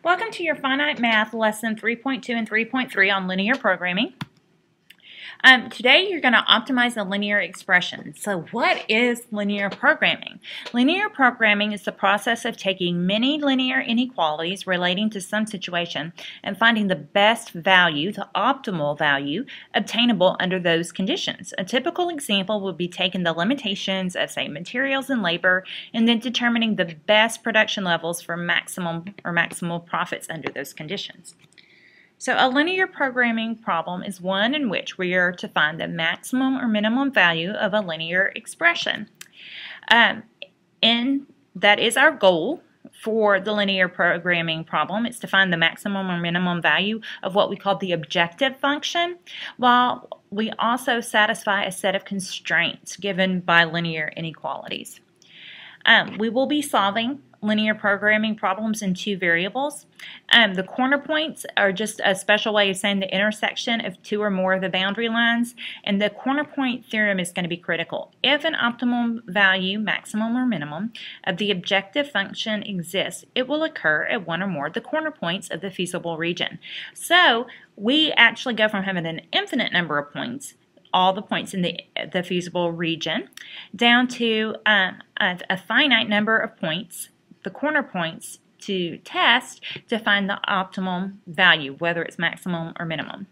Welcome to your Finite Math Lesson 3.2 and 3.3 on linear programming. Today you're going to optimize a linear expression. So what is linear programming? Linear programming is the process of taking many linear inequalities relating to some situation and finding the best value, the optimal value, obtainable under those conditions. A typical example would be taking the limitations of, say, materials and labor and then determining the best production levels for maximum or maximal profits under those conditions. So a linear programming problem is one in which we are to find the maximum or minimum value of a linear expression. And that is our goal for the linear programming problem. It's to find the maximum or minimum value of what we call the objective function, while we also satisfy a set of constraints given by linear inequalities. We will be solving linear programming problems in two variables. The corner points are just a special way of saying the intersection of two or more of the boundary lines, and the corner point theorem is going to be critical. If an optimum value, maximum or minimum, of the objective function exists, it will occur at one or more of the corner points of the feasible region. So we actually go from having an infinite number of points, all the points in the feasible region, down to a finite number of points, the corner points, to test to find the optimum value, whether it's maximum or minimum.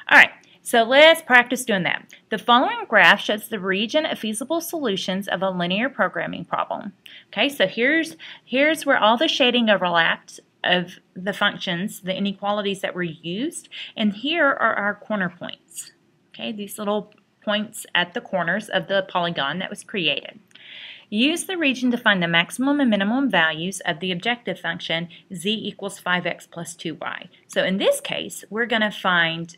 All right, so let's practice doing that. The following graph shows the region of feasible solutions of a linear programming problem. Okay, so here's where all the shading overlapped of the functions, the inequalities that were used, and here are our corner points. Okay, these little points at the corners of the polygon that was created. Use the region to find the maximum and minimum values of the objective function z equals 5x plus 2y. So in this case, we're going to find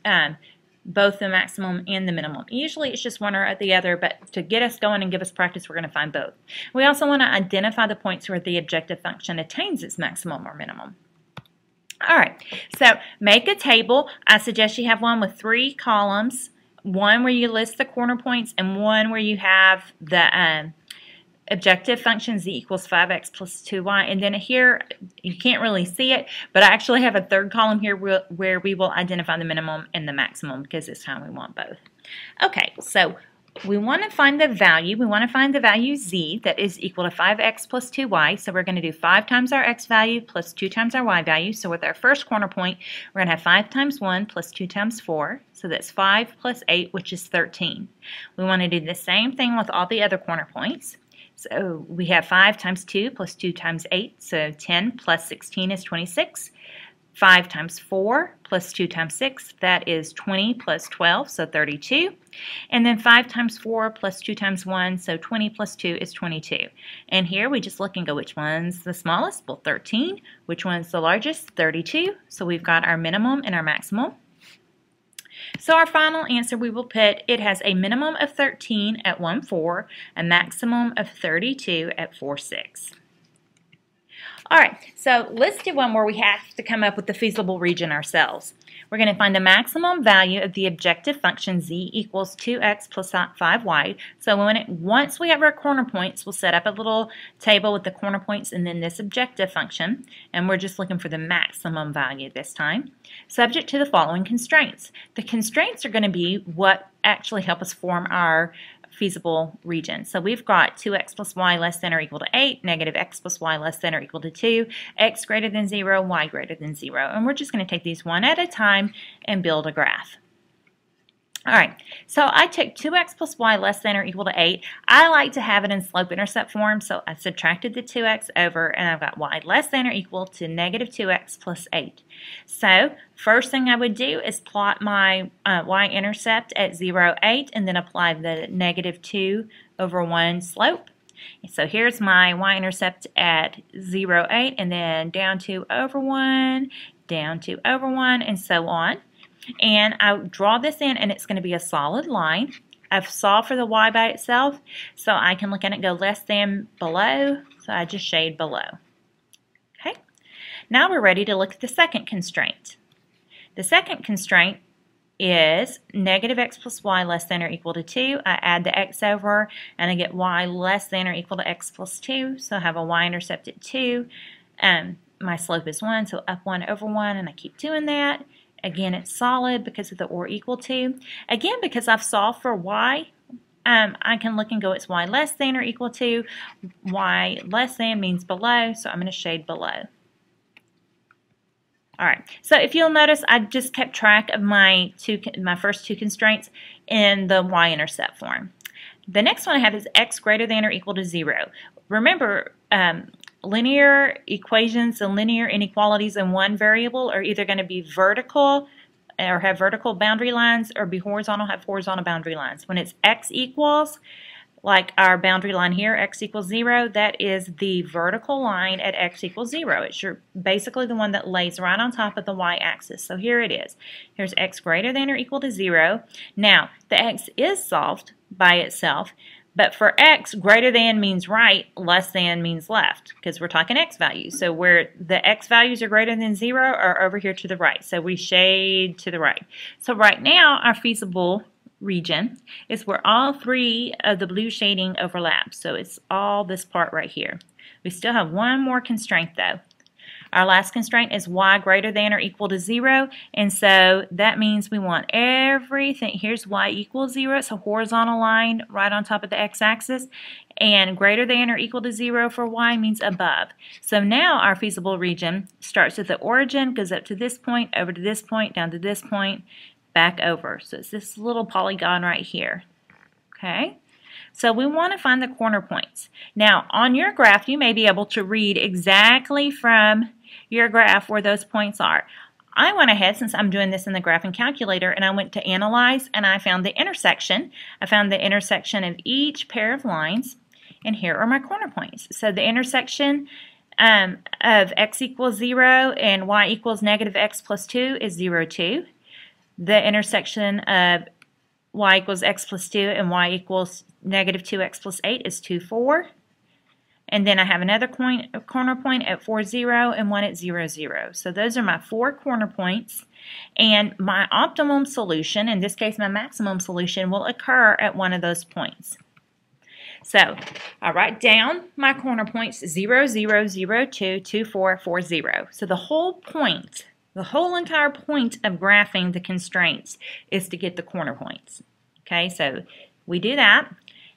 both the maximum and the minimum. Usually it's just one or the other, but to get us going and give us practice, we're going to find both. We also want to identify the points where the objective function attains its maximum or minimum. All right, so make a table. I suggest you have one with 3 columns, one where you list the corner points and one where you have the objective function z equals 5x plus 2y, and then here you can't really see it, but I actually have a third column here where we will identify the minimum and the maximum because this time we want both. Okay, so we want to find the value. We want to find the value z that is equal to 5x plus 2y, so we're going to do 5 times our x value plus 2 times our y value. So with our first corner point, we're going to have 5 times 1 plus 2 times 4, so that's 5 plus 8, which is 13. We want to do the same thing with all the other corner points. So we have 5 times 2 plus 2 times 8, so 10 plus 16 is 26. 5 times 4 plus 2 times 6, that is 20 plus 12, so 32. And then 5 times 4 plus 2 times 1, so 20 plus 2 is 22. And here we just look and go, which one's the smallest? Well, 13. Which one's the largest? 32. So we've got our minimum and our maximum. So our final answer, we will put it has a minimum of 13 at 1,4, a maximum of 32 at 4,6. All right, so let's do one where we have to come up with the feasible region ourselves. We're going to find the maximum value of the objective function z equals 2x plus 5y. So once we have our corner points, we'll set up a little table with the corner points and then this objective function, and we're just looking for the maximum value this time, subject to the following constraints. The constraints are going to be what actually help us form our feasible region. So we've got 2x plus y less than or equal to 8, negative x plus y less than or equal to 2, x greater than 0, y greater than 0. And we're just going to take these one at a time and build a graph. All right, so I took 2x plus y less than or equal to 8. I like to have it in slope-intercept form, so I subtracted the 2x over, and I've got y less than or equal to negative 2x plus 8. So first thing I would do is plot my y-intercept at 0, 8, and then apply the negative 2 over 1 slope. So here's my y-intercept at 0, 8, and then down 2 over 1, down 2 over 1, and so on. And I draw this in, and it's going to be a solid line. I've solved for the y by itself, so I can look at it and go less than below, so I just shade below. Okay. Now we're ready to look at the second constraint. The second constraint is negative x plus y less than or equal to 2. I add the x over, and I get y less than or equal to x plus 2, so I have a y-intercept at 2. my slope is 1, so up 1 over 1, and I keep doing that. Again, it's solid because of the or equal to. Again, because I've solved for y, I can look and go, it's y less than or equal to. Y less than means below, so I'm going to shade below. Alright, so if you'll notice, I just kept track of my first two constraints in the y-intercept form. The next one I have is x greater than or equal to 0. Remember, linear equations and linear inequalities in one variable are either going to be vertical or have vertical boundary lines or be horizontal, have horizontal boundary lines. When it's x equals, like our boundary line here, x equals 0, that is the vertical line at x equals 0. It's basically the one that lays right on top of the y-axis. So here it is. Here's x greater than or equal to 0. Now, the x is solved by itself, but for x, greater than means right, less than means left, because we're talking x values. So where the x values are greater than 0 are over here to the right. So we shade to the right. So right now, our feasible region is where all three of the blue shading overlap. So it's all this part right here. We still have one more constraint though. Our last constraint is y greater than or equal to 0, and so that means we want everything. Here's y equals 0, it's a horizontal line right on top of the x-axis, and greater than or equal to 0 for y means above. So now our feasible region starts at the origin, goes up to this point, over to this point, down to this point, back over. So it's this little polygon right here. Okay? So we want to find the corner points. Now, on your graph, you may be able to read exactly from your graph where those points are. I went ahead, since I'm doing this in the graphing calculator, and I went to Analyze, and I found the intersection. I found the intersection of each pair of lines, and here are my corner points. So the intersection of x equals 0 and y equals negative x plus 2 is 0, 2. The intersection of y equals x plus 2 and y equals negative 2x plus 8 is 2, 4. And then I have another corner point at 4, 0 and one at 0, 0. So those are my 4 corner points. And my optimum solution, in this case my maximum solution, will occur at one of those points. So I write down my corner points 0, 0, 0, 2, 2, 4, 4, 0. So the whole point, the whole entire point of graphing the constraints is to get the corner points. Okay, so we do that.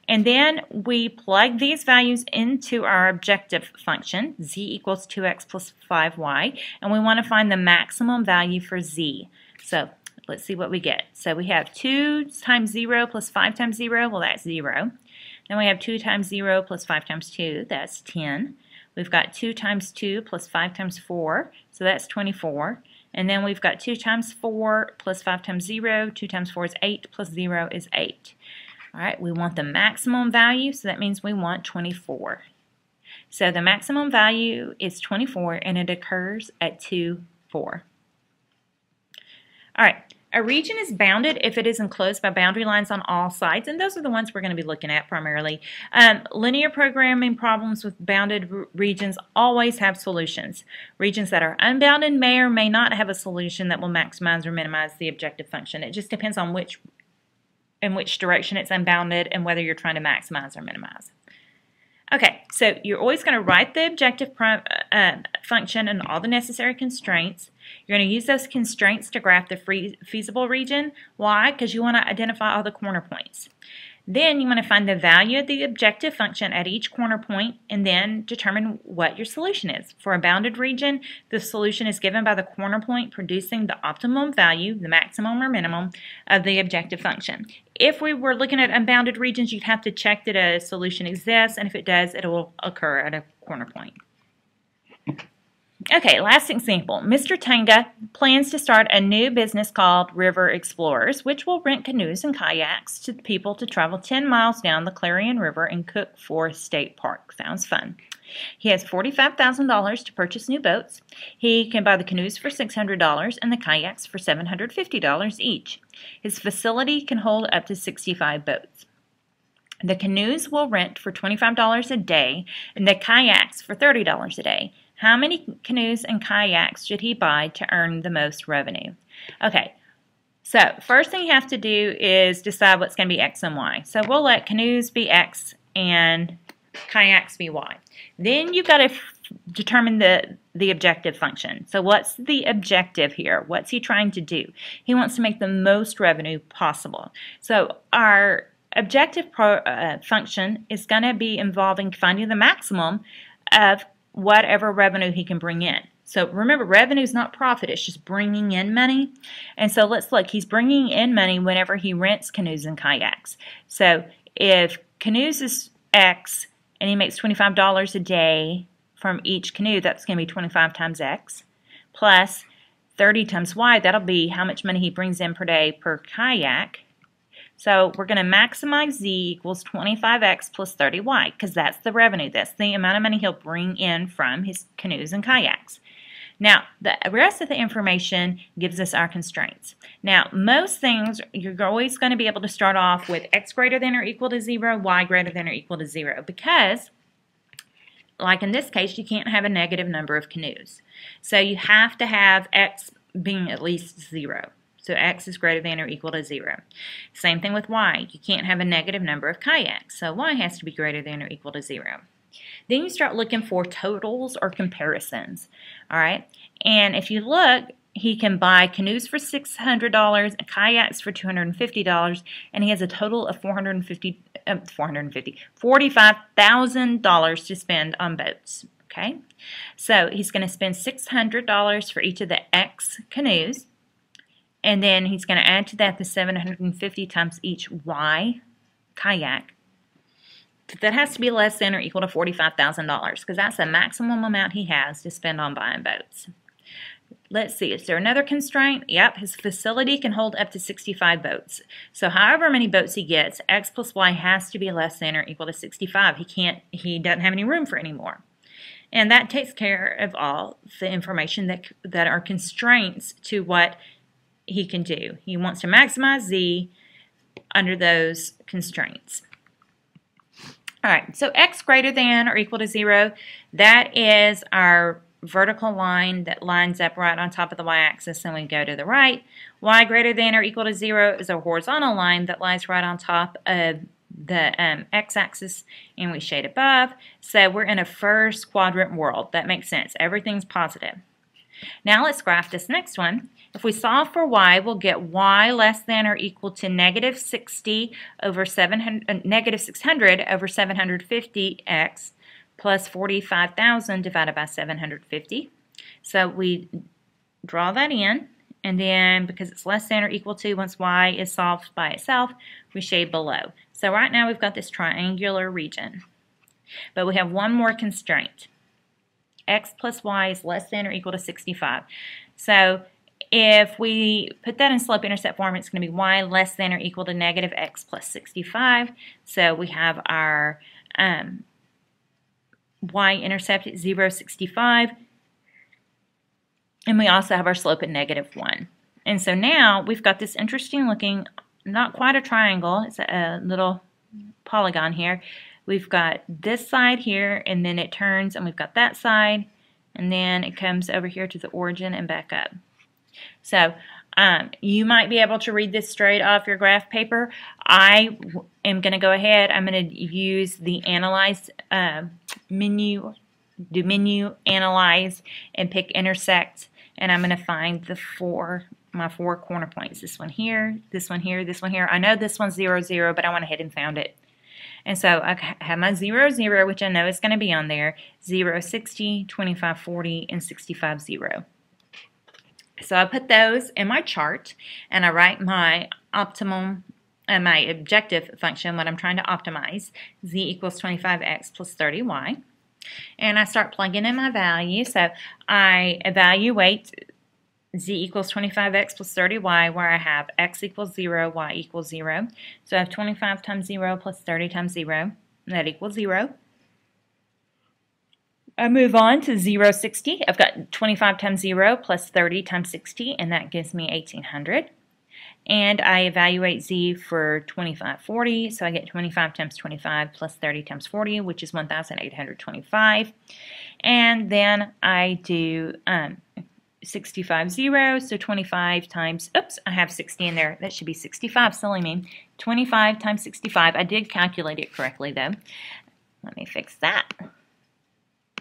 And then we plug these values into our objective function, z equals 2x plus 5y, and we want to find the maximum value for z. So let's see what we get. So we have 2 times 0 plus 5 times 0, well that's 0. Then we have 2 times 0 plus 5 times 2, that's 10. We've got 2 times 2 plus 5 times 4, so that's 24. And then we've got 2 times 4 plus 5 times 0, 2 times 4 is 8, plus 0 is 8. All right, we want the maximum value, so that means we want 24. So the maximum value is 24, and it occurs at 2, 4. All right, a region is bounded if it is enclosed by boundary lines on all sides, and those are the ones we're going to be looking at primarily. Linear programming problems with bounded regions always have solutions. Regions that are unbounded may or may not have a solution that will maximize or minimize the objective function. It just depends on in which direction it's unbounded and whether you're trying to maximize or minimize. Okay, so you're always going to write the objective function and all the necessary constraints. You're going to use those constraints to graph the feasible region. Why? Because you want to identify all the corner points. Then you want to find the value of the objective function at each corner point and then determine what your solution is. For a bounded region, the solution is given by the corner point producing the optimum value, the maximum or minimum, of the objective function. If we were looking at unbounded regions, you'd have to check that a solution exists, and if it does, it will occur at a corner point. Okay, last example. Mr. Tenga plans to start a new business called River Explorers, which will rent canoes and kayaks to people to travel 10 miles down the Clarion River and Cook Forest State Park. Sounds fun. He has $45,000 to purchase new boats. He can buy the canoes for $600 and the kayaks for $750 each. His facility can hold up to 65 boats. The canoes will rent for $25 a day and the kayaks for $30 a day. How many canoes and kayaks should he buy to earn the most revenue? Okay, so first thing you have to do is decide what's going to be X and Y. So we'll let canoes be X and kayaks be Y. Then you've got to determine the objective function. So what's the objective here? What's he trying to do? He wants to make the most revenue possible. So our objective function is going to be involving finding the maximum of whatever revenue he can bring in. So remember, revenue is not profit, it's just bringing in money. And so let's look, he's bringing in money whenever he rents canoes and kayaks. So if canoes is X and he makes $25 a day from each canoe, that's going to be 25 times X plus 30 times Y. That'll be how much money he brings in per day per kayak. So we're going to maximize Z equals 25X plus 30Y because that's the revenue. That's the amount of money he'll bring in from his canoes and kayaks. Now, the rest of the information gives us our constraints. Now, most things, you're always going to be able to start off with X greater than or equal to 0, Y greater than or equal to 0 because, like in this case, you can't have a negative number of canoes. So you have to have X being at least 0. So X is greater than or equal to 0. Same thing with Y. You can't have a negative number of kayaks. So Y has to be greater than or equal to 0. Then you start looking for totals or comparisons. All right. And if you look, he can buy canoes for $600 and kayaks for $250, and he has a total of $45,000 to spend on boats. Okay. So he's going to spend $600 for each of the X canoes. And then he's going to add to that the $750 times each Y kayak. That has to be less than or equal to $45,000 because that's the maximum amount he has to spend on buying boats. Let's see, is there another constraint? Yep, his facility can hold up to 65 boats. So however many boats he gets, X plus Y has to be less than or equal to 65. He doesn't have any room for any more. And that takes care of all the information that are constraints to what he can do. He wants to maximize Z under those constraints. All right, so X greater than or equal to 0, that is our vertical line that lines up right on top of the y-axis and we go to the right. Y greater than or equal to 0 is a horizontal line that lies right on top of the x-axis and we shade above. So we're in a first quadrant world. That makes sense. Everything's positive. Now let's graph this next one. If we solve for y, we'll get y less than or equal to negative 600 over 750x plus 45,000 divided by 750. So we draw that in, and then because it's less than or equal to, once y is solved by itself, we shade below. So right now we've got this triangular region. But we have one more constraint. X plus y is less than or equal to 65. So if we put that in slope-intercept form, it's going to be y less than or equal to negative x plus 65. So we have our y-intercept at 0.65. And we also have our slope at -1. And so now we've got this interesting looking, not quite a triangle, it's a little polygon here. We've got this side here, and then it turns, and we've got that side, and then it comes over here to the origin and back up. So you might be able to read this straight off your graph paper. I am going to go ahead, I'm going to use the Analyze menu, do Menu, Analyze, and pick Intersect, and I'm going to find my four corner points. This one here, this one here, this one here. I know this one's 0, 0, but I went ahead and found it. And so I have my 0, 0, which I know is going to be on there, 0, 60, 25, 40, and 65, 0. So I put those in my chart, and I write my optimum, my objective function, what I'm trying to optimize, z equals 25x plus 30y. And I start plugging in my value. So I evaluate z equals 25x plus 30y, where I have x equals 0, y equals 0. So I have 25 times 0 plus 30 times 0, and that equals 0. I move on to 0, 60. I've got 25 times 0 plus 30 times 60, and that gives me 1800. And I evaluate z for 25, 40, so I get 25 times 25 plus 30 times 40, which is 1825. And then I do 65, 0, so 25 times, oops, I have 60 in there. That should be 65, silly me. 25 times 65. I did calculate it correctly, though. Let me fix that.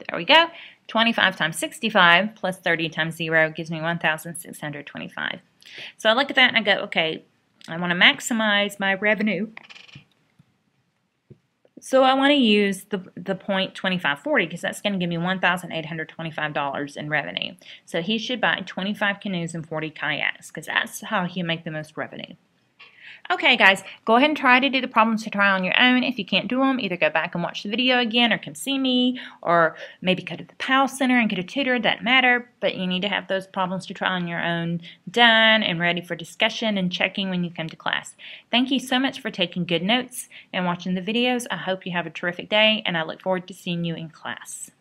There we go. 25 times 65 plus 30 times 0 gives me 1,625. So I look at that and I go, okay, I want to maximize my revenue. So I want to use the point 2540 because that's going to give me $1,825 in revenue. So he should buy 25 canoes and 40 kayaks because that's how he'll make the most revenue. Okay, guys, go ahead and try to do the problems to try on your own. If you can't do them, either go back and watch the video again or come see me, or maybe go to the PAL Center and get a tutor. It doesn't matter, but you need to have those problems to try on your own done and ready for discussion and checking when you come to class. Thank you so much for taking good notes and watching the videos. I hope you have a terrific day, and I look forward to seeing you in class.